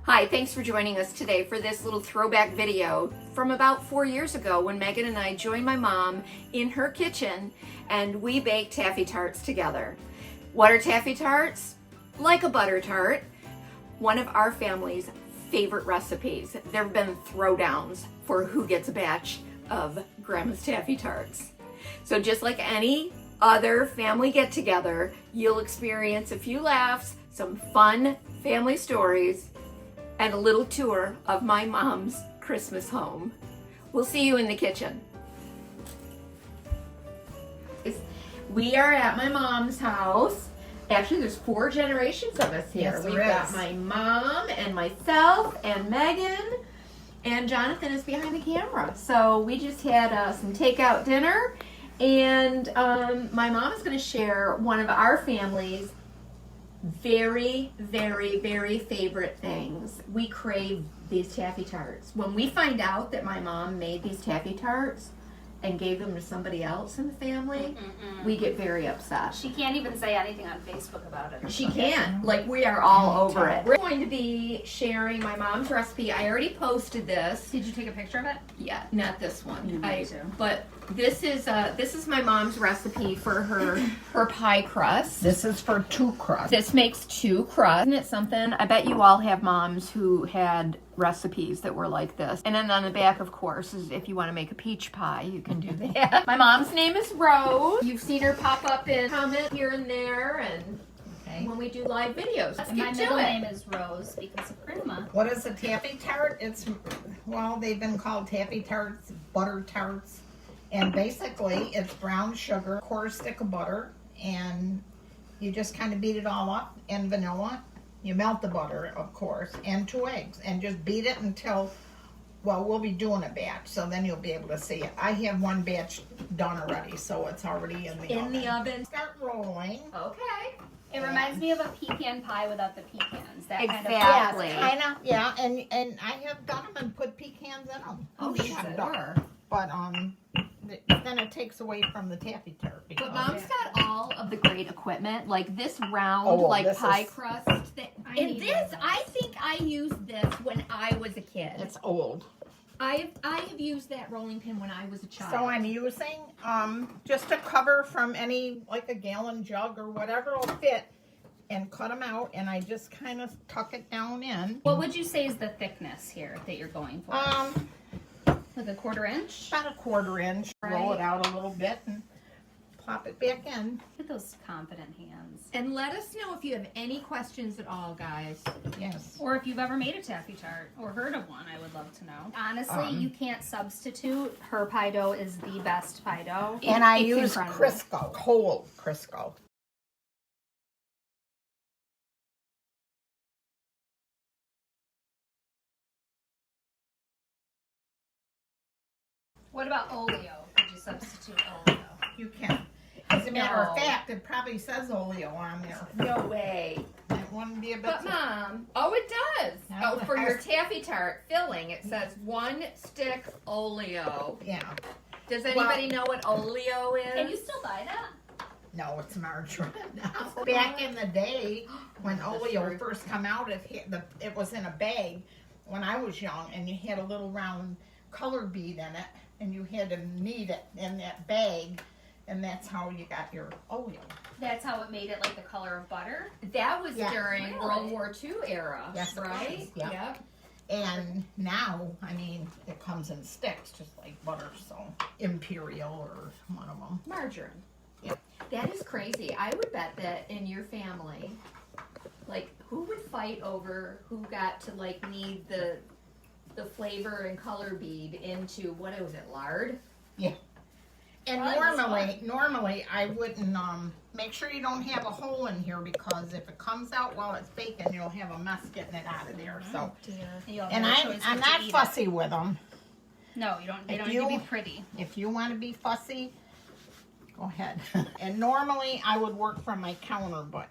Hi, thanks for joining us today for this little throwback video from about 4 years ago when Megan and I joined my mom in her kitchen and we baked Taffy Tarts together. What are Taffy Tarts? Like a butter tart, one of our family's favorite recipes. There have been throwdowns for who gets a batch of Grandma's Taffy Tarts. So just like any other family get-together, you'll experience a few laughs, some fun family stories, and a little tour of my mom's Christmas home. We'll see you in the kitchen. We are at my mom's house. Actually, there's 4 generations of us here. Yes, We've got my mom and myself and Megan, and Jonathan is behind the camera. So we just had some takeout dinner, and my mom is going to share one of our family's very, very, very favorite things. We crave these Taffy Tarts. When we find out that my mom made these Taffy Tarts and gave them to somebody else in the family, we get very upset. She can't even say anything on Facebook about it. She can't. Like, we are all over it. We're going to be sharing my mom's recipe. I already posted this. Did you take a picture of it? Yeah, not this one. Too. But this is my mom's recipe for her pie crust. This is for 2 crusts. This makes 2 crusts. Isn't it something? I bet you all have moms who had recipes that were like this. And then on the back, of course, is if you want to make a peach pie, you can do that. My mom's name is Rose. You've seen her pop up in comment here and there, and when we do live videos. Let's And my get to middle it. name is Rose because of Grandma. What is a Taffy Tart? It's, well, they've been called Taffy Tarts, butter tarts. And basically, it's brown sugar, 1/4 stick of butter, and you just kind of beat it all up, and vanilla. You melt the butter, of course, and 2 eggs, and just beat it until, well, we'll be doing a batch, so then you'll be able to see it. I have 1 batch done already, so it's already in the oven. In the oven. Start rolling. Okay. It reminds me of a pecan pie without the pecans. That Exactly. kind of Yeah, and I have done them and put pecans in them. Oh, sure. But then it takes away from the Taffy Tart. But Mom's got all of the great equipment, like this round, Oh, well, like this pie is- crust thing. I And need this, one of those. I think I used this when I was a kid. It's old. I have used that rolling pin when I was a child. So I'm using just a cover from any, like a gallon jug or whatever will fit, and cut them out, and I just kind of tuck it down in. What would you say is the thickness here that you're going for? Like a 1/4 inch? About a 1/4 inch. Roll it out a little bit and plop it back in. Look at those confident hands. And let us know if you have any questions at all, guys. Yes. Or if you've ever made a Taffy Tart or heard of one, I would love to know. Honestly, you can't substitute. Her pie dough is the best pie dough. And I It's use incredible. Crisco, whole Crisco. What about oleo? Could you substitute oleo? You can. As a matter of No. fact, it probably says oleo on there. No way. It wouldn't be a bit. But Mom, oh, it does. No, Oh, for it your has- Taffy Tart filling, it says 1 stick oleo. Yeah. Does anybody know what oleo is? Can you still buy that? No, it's margarine now. Back in the day, when oleo first come out, it was in a bag when I was young, and you had a little round color bead in it, and you had to knead it in that bag, and that's how you got your oleo. That's how it made it like the color of butter. That was Yeah. during Really? World War II era, Yes, it right? was, yeah. Yep. And now, I mean, it comes in sticks, just like butter, so Imperial or one of them. Margarine. Yep. That is crazy. I would bet that in your family, like, who would fight over who got to, like, knead the flavor and color bead into, what was it, lard? Yeah. And normally I wouldn't, make sure you don't have a hole in here, because if it comes out while it's baking, you'll have a mess getting it out of there, so. And I'm not fussy with them. No, you don't. They If don't need to be pretty. If you want to be fussy, go ahead. And normally I would work from my counter, but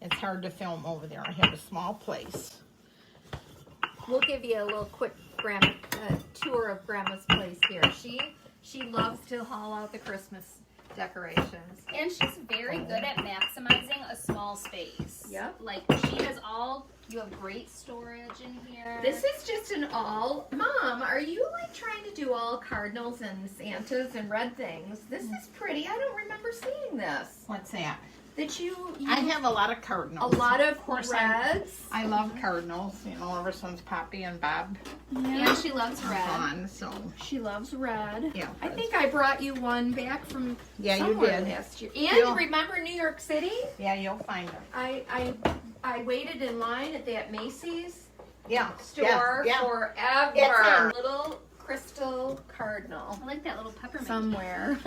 it's hard to film over there. I have a small place. We'll give you a little quick tour of Grandma's place here. She loves to haul out the Christmas decorations. And she's very good at maximizing a small space. Yep. Like she has you have great storage in here. This is just an all, Mom, are you like trying to do all cardinals and Santas and red things? This is pretty. I don't remember seeing this. What's that? That you I have a lot of cardinals. a lot of course, reds. I love cardinals, you know, ever since Poppy and Bob And she loves are red. gone, so. She loves red. Yeah. I think I brought you one back from Yeah, you somewhere did. last year. And You'll- remember New York City? Yeah, you'll find them. I waited in line at that Macy's Yeah. store yeah. forever. It's in. Little crystal cardinal I like that little peppermint. somewhere.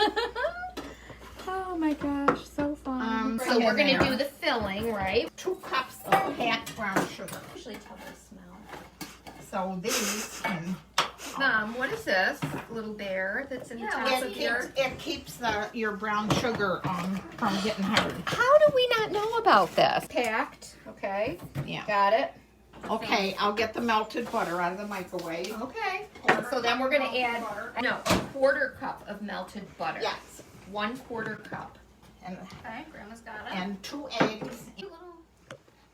Oh my gosh, so fun. Bring So it we're gonna in. do the filling, right? 2 cups of packed brown sugar. Usually tell the smell. So these can, Mom, what is this little bear that's in the top it of your? keeps your brown sugar from getting hard. How do we not know about this? Packed. Okay. Yeah. Got it. Okay, I'll get the melted butter out of the microwave. Okay. So then we're gonna add a quarter cup of melted butter. Yes. 1/4 cup. And Okay, Grandma's got it. and 2 eggs.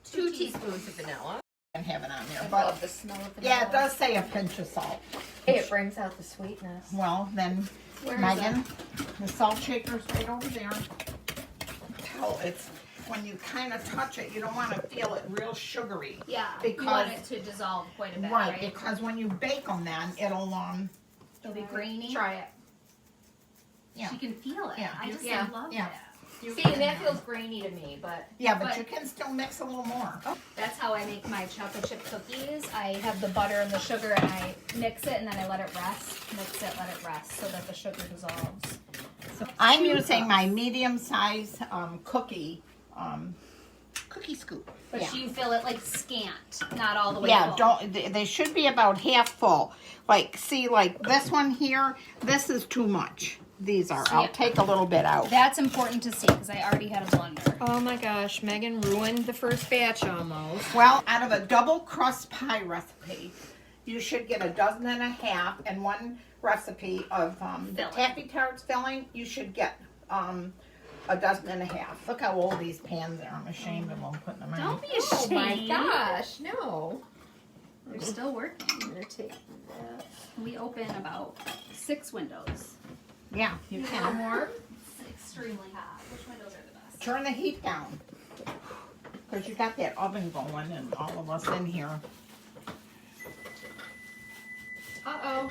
2 teaspoons of vanilla. And have it on there. I But love the smell of vanilla. yeah, it does say a pinch of salt. Hey, it brings out the sweetness. Well, then, Where is Megan, the salt shaker's right over there. It's when you kind of touch it, you don't want to feel it real sugary. Yeah, Because- you want it to dissolve quite a bit, Right, right? because when you bake them, then it'll It'll be grainy. Try it. yeah. She can feel it. Yeah, I just yeah, love yeah. that. See, and that feels grainy to me, but Yeah, but but- you can still mix a little more. That's how I make my chocolate chip cookies. I have the butter and the sugar and I mix it and then I let it rest. Mix it, let it rest so that the sugar dissolves. I'm using my medium size cookie scoop. But yeah. you fill it like scant, not all the way Yeah, full. they should be about half full. Like, see, like this one here, this is too much. These are. I'll Yeah. take a little bit out. That's important to see because I already had a blender. oh my gosh, Megan ruined the first batch almost. Well, out of a double crust pie recipe, you should get 1.5 dozen, and one recipe of the Filling. Taffy Tarts filling, you should get 1.5 dozen. Look how old these pans are. I'm ashamed of them putting them in. Don't be Oh ashamed. my gosh, no. They're still working. You're taking that. We open about 6 windows. Yeah, you No can. more. It's extremely hot. Which windows are the best? Turn the heat down. Because you got that oven going and all of us in here. Uh-oh.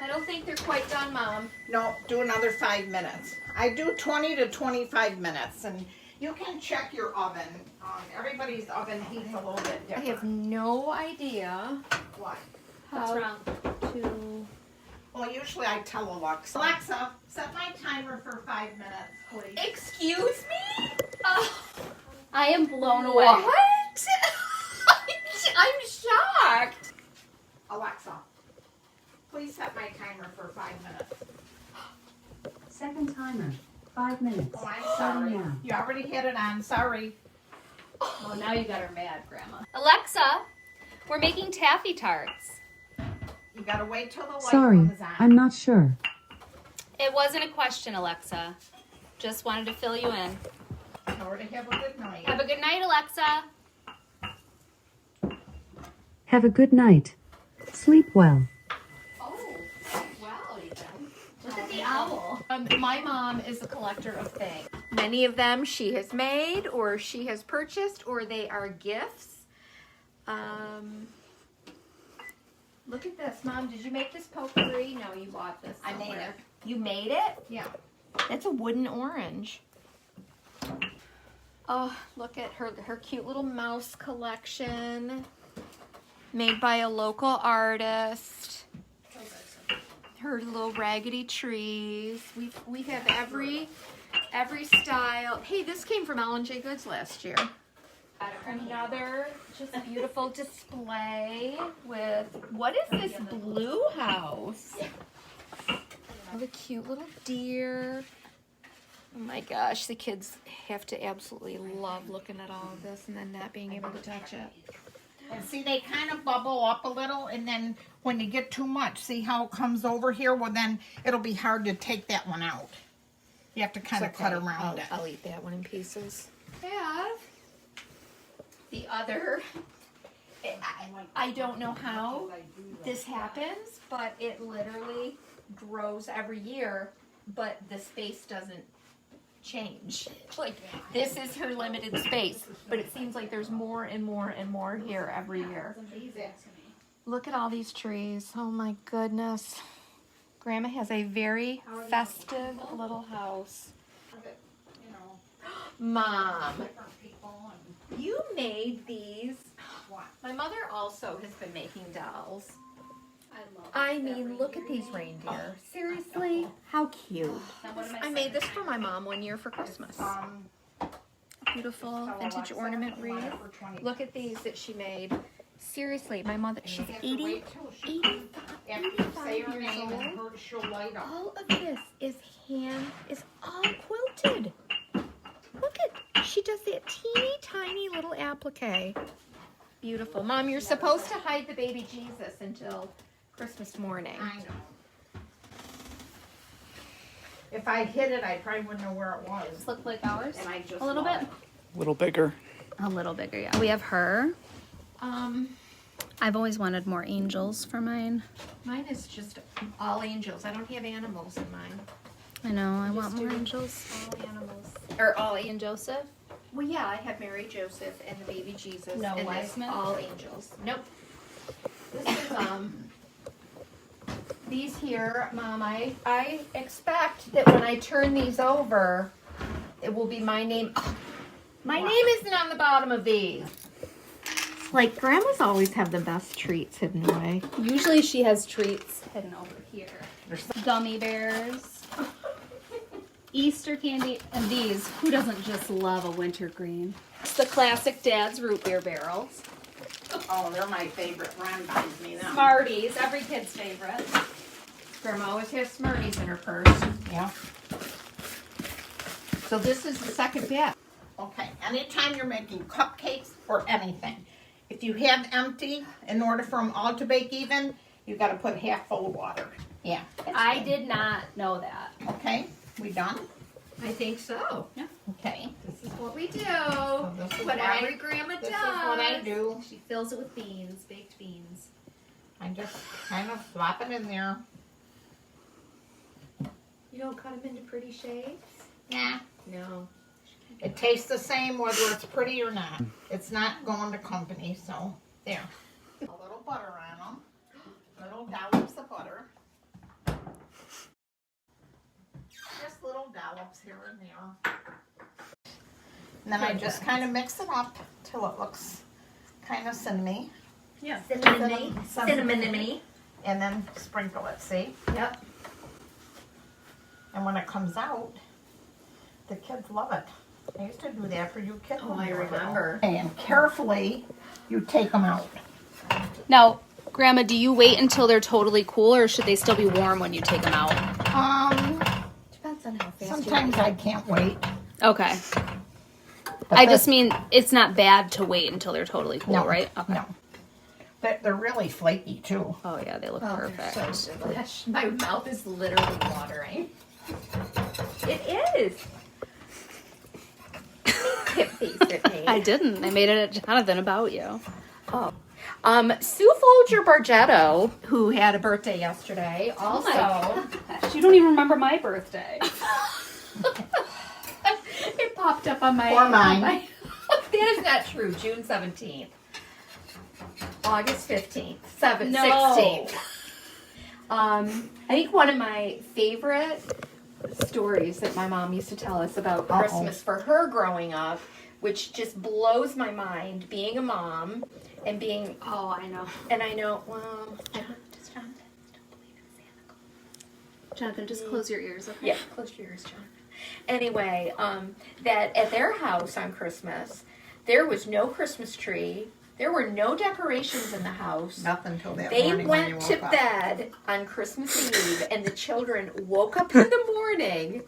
I don't think they're quite done, Mom. No, do another 5 minutes. I do 20 to 25 minutes, and you can check your oven. Everybody's oven heats a little bit I different. have no idea What? What's how wrong? to... Well, usually I tell Alexa, Alexa, set my timer for 5 minutes, please. Excuse me? Oh, I am blown away. What? I'm shocked. Alexa, please set my timer for 5 minutes. Second timer, 5 minutes. Oh, I'm Starting sorry. now. You already had it on. Sorry. Well, now you got her mad, Grandma. Alexa, we're making taffy tarts. You gotta wait till the light Sorry, comes on. I'm not sure. It wasn't a question, Alexa. Just wanted to fill you in. Tell her to have a good night. Have a good night, Alexa. Have a good night. Sleep well. Oh, wow, Ethan. Look at the owl. My mom is a collector of things. Many of them she has made or she has purchased or they are gifts. Look at this, Mom. Did you make this potpourri? No, you bought this I made somewhere. it. You made it? Yeah. That's a wooden orange. Oh, look at her cute little mouse collection made by a local artist. Her little raggedy trees. We have every style. Hey, this came from J Goods last year. Another just beautiful display with, what is this blue house? Oh, the cute little deer. Oh my gosh, the kids have to absolutely love looking at all of this and then not being able to touch it. And see, they kind of bubble up a little, and then when you get too much, see how it comes over here? Well, then it'll be hard to take that one out. You have to kind of cut around it. I'll eat that one in pieces. Have the other. I don't know how this happens, but it literally grows every year, but the space doesn't change. Like, this is her limited space, but it seems like there's more and more and more here every year. Look at all these trees. Oh my goodness. Grandma has a very festive little house. Mom, you made these. My mother also has been making dolls. I mean, look at these reindeer. Seriously? How cute. I made this for my mom one year for Christmas. Beautiful vintage ornament wreath. Look at these that she made. Seriously, my mother, she's 85 years old. All of this is all quilted. Look at, she does that teeny tiny little applique. Beautiful. Mom, you're supposed to hide the baby Jesus until Christmas morning. I know. If I hid it, I probably wouldn't know where it was. Does this look like ours? And I just A little bit? A little bigger. A little bigger, yeah. We have her. I've always wanted more angels for mine. Mine is just all angels. I don't have animals in mine. I know, I want more angels. All animals. Or all angels. And Joseph? Well, yeah, I have Mary Joseph and the baby Jesus. No and wise this men? all angels. Nope. This is these here, Mom. I expect that when I turn these over, it will be my name. Oh, my name isn't on the bottom of these. Like, grandmas always have the best treats hidden away. Usually she has treats hidden over here. Gummy bears. Easter candy. And these, who doesn't just love a wintergreen? It's the classic Dad's root beer barrels. Oh, they're my favorite. Ron buys me them. Smarties, every kid's favorite. Grandma always has Smarties in her purse. Yeah. So this is the second batch. Okay, anytime you're making cupcakes or anything, if you have empty, in order for them all to bake even, you got to put half full of water. Yeah. I did not know that. Okay, we done? I think so. Yeah. Okay. This is what we do. this is what what every grandma This does. is what I do. She fills it with beans, baked beans. I just kind of flop it in there. You don't cut them into pretty shapes? Yeah. No. It tastes the same whether it's pretty or not. It's not going to company, so there. A little butter on them. Little dollops of butter. Just little dollops here and there. And then I just kind of mix it up till it looks kind of cinnamony. Yeah. Cinnamon-y. Cinnamon. Cinnamon-y. And then sprinkle it, see? Yep. And when it comes out, the kids love it. I used to do that for you kids. Oh, when I you were little. remember. And carefully, you take them out. Now, Grandma, do you wait until they're totally cool, or should they still be warm when you take them out? Depends on how fast Sometimes I can't wait. Okay. But I this- just mean it's not bad to wait until they're totally cool, no, right? Okay. No. They're really flaky too. Oh yeah, they look Oh, perfect. they're so delish. My mouth is literally watering. It is. Tip face at me. I didn't. I made it at Jonathan about you. Oh. Sue Folger Bargetto, who had a birthday yesterday, also. Gosh, you don't even remember my birthday. It popped up on my. Or mine. That is not true. June 17th. August 15th. 7th. No. 16th. I think one of my favorite stories that my mom used to tell us about Christmas for her growing up, which just blows my mind, being a mom and being. Oh, I know. And I know, well. Does Jonathan still believe in Santa Claus? Jonathan, just close your ears, okay? Yeah, close your ears, John. Anyway, that at their house on Christmas, there was no Christmas tree. There were no decorations in the house. Nothing till that They morning when you went woke to up. bed on Christmas Eve, and the children woke up in the morning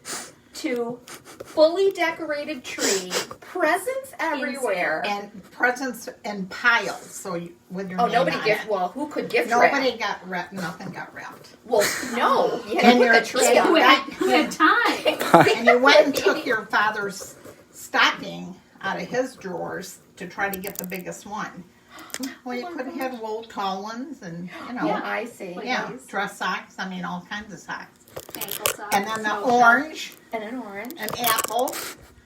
to fully decorated tree, presents everywhere. And presents and piles. So with your Oh, name nobody on gift. it. Well, who could gift wrap? Nobody got wrapped. Nothing got wrapped. Well, no. You had And to your put the tree Who up. had time? And you went and took your father's stocking out of his drawers to try to get the biggest one. Well, you could have had wool tall ones and, you know, Oh, I see. yeah, dress socks. I mean, all kinds of socks. Ankle socks, And then the smoke orange, And an orange. an apple,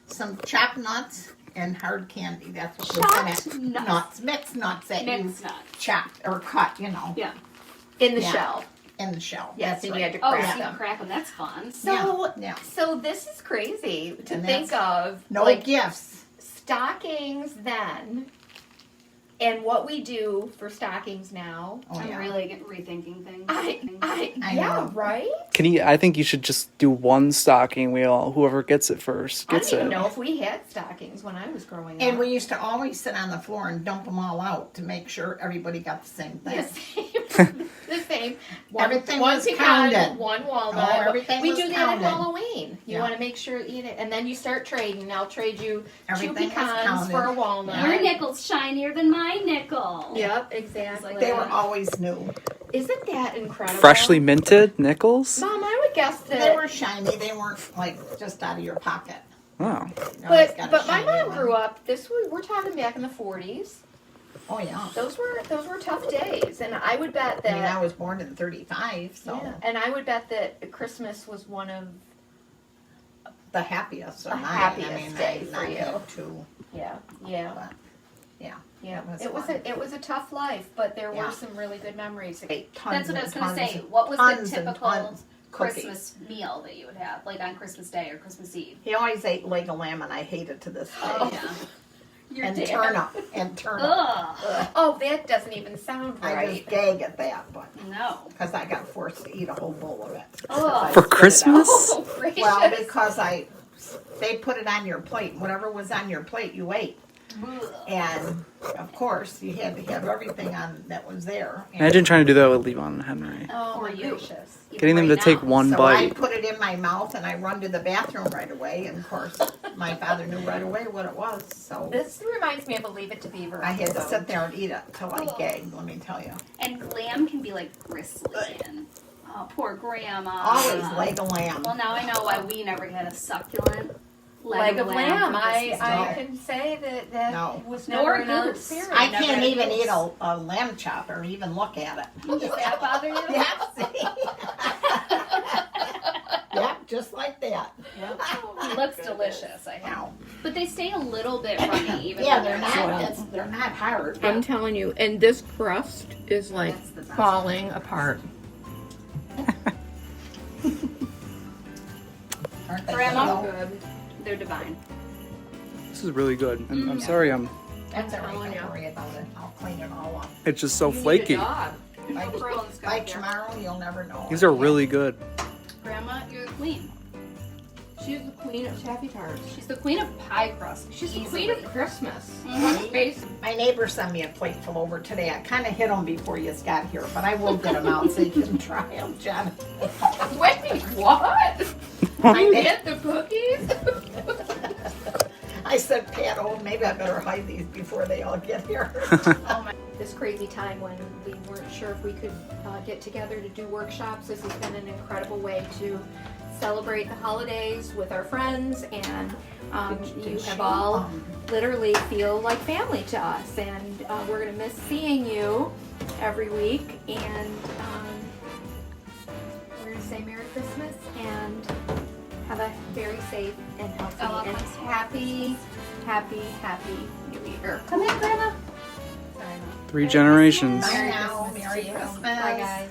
some chopped nuts, and hard candy. That's what Chopped was in it. nuts. Mixed nuts that Mixed you nuts. chopped or cut, you know, Yeah. In the Yeah. shell. in the shell. Yes, That's and you had to Oh, crack so you them. crack them. That's fun. So, Yeah. so this is crazy to And think of. No like gifts. stockings then, and what we do for stockings now. Oh, I'm yeah. really rethinking things. I Yeah, know. right. I think you should just do one stocking. Whoever gets it first I gets don't even it. know if we had stockings when I was growing And up. we used to always sit on the floor and dump them all out to make sure everybody got the same thing. The same. The same. Everything one was pecan, counted. one walnut. Oh, everything we was do that counted. at Halloween. You Yeah. want to make sure you eat it, and then you start trading. I'll trade you Everything two was pecans counted. for a walnut. Your nickel's shinier than my nickel. Yep, exactly. They were always new. Isn't that incredible? Freshly minted nickels? Mom, I would guess that. They were shiny. They weren't like just out of your pocket. Oh. You always But got a but my shiny mom one. grew up. We're talking back in the 40s. Oh yeah. Those were tough days, and I would bet I mean, I that. was born in '35, so Yeah, and I would bet that Christmas was one of the happiest of The mine. happiest I mean, day I for not you. had two, yeah. but yeah, Yeah, It was it was fun. it was a tough life, but there Yeah. were some really good memories. tons That's what I and was going to tons say. and What was tons the and typical tons cookies. Christmas meal that you would have, like on Christmas Day or Christmas Eve? He always ate leg of lamb, and I hate it to this day. Oh, yeah. Your And dad- turnip, and turnip. Ugh. Oh, that doesn't even sound I right. just gag at that, but No. because I got forced to eat a whole bowl of it. Ugh. For Christmas? Oh, gracious. Well, because they put it on your plate. Whatever was on your plate, you ate. And of course, you had to have everything on that was there. And Imagine trying to do that with Levon and Henry. Oh my Or you. gracious. Getting them to Right take now. one so I bite. put it in my mouth and I run to the bathroom right away. And of course, my father knew right away what it was. So This reminds me of a Leave It to Beaver. I had to episode. sit there and eat it till I gagged. Let me tell you. And lamb can be like bristly and oh, poor grandma. Always leg of lamb. Well, now I know why we never had a succulent Leg of lamb. for Christmas I Day. can say that No. was Nor never in our goose. experience. I never can't had even goose. eat a lamb chop or even look at it. Does that bother you? Yeah, see? Yep, just like that. It looks delicious, I know. Wow. But they stay a little bit runny even Yeah, when they're soiled. not. They're not hard. I'm telling you, and this crust is like That's the best. falling apart. Aren't they Grandma? good? Good. They're divine. This is really good. I'm sorry, That's all right. telling you. Don't worry about it. I'll clean it all up. it's just so You need a flaky. dog. By, Pearl's got by here. tomorrow, you'll never know. These are really good. Grandma, you're the queen. She's the queen of Taffy Tarts. She's the queen of pie crust. She's the easily. queen of Christmas. Mhm. Let's face it. My neighbor sent me a plate full over today. I kind of hid them before you got here, but I will get them out so you can try them, Jen. Wait, what? I You did. get the cookies? I said, Pat, oh, maybe I better hide these before they all get here. Oh my. This crazy time when we weren't sure if we could get together to do workshops, this has been an incredible way to celebrate the holidays with our friends, and you have all literally feel like family to us, and we're going to miss seeing you every week, and we're going to say Merry Christmas and have a very safe and healthy and happy New Year. Come here, Grandma. Sorry, Mom. 3 generations. Bye Merry now. Christmas Merry to you. Christmas. Bye, guys.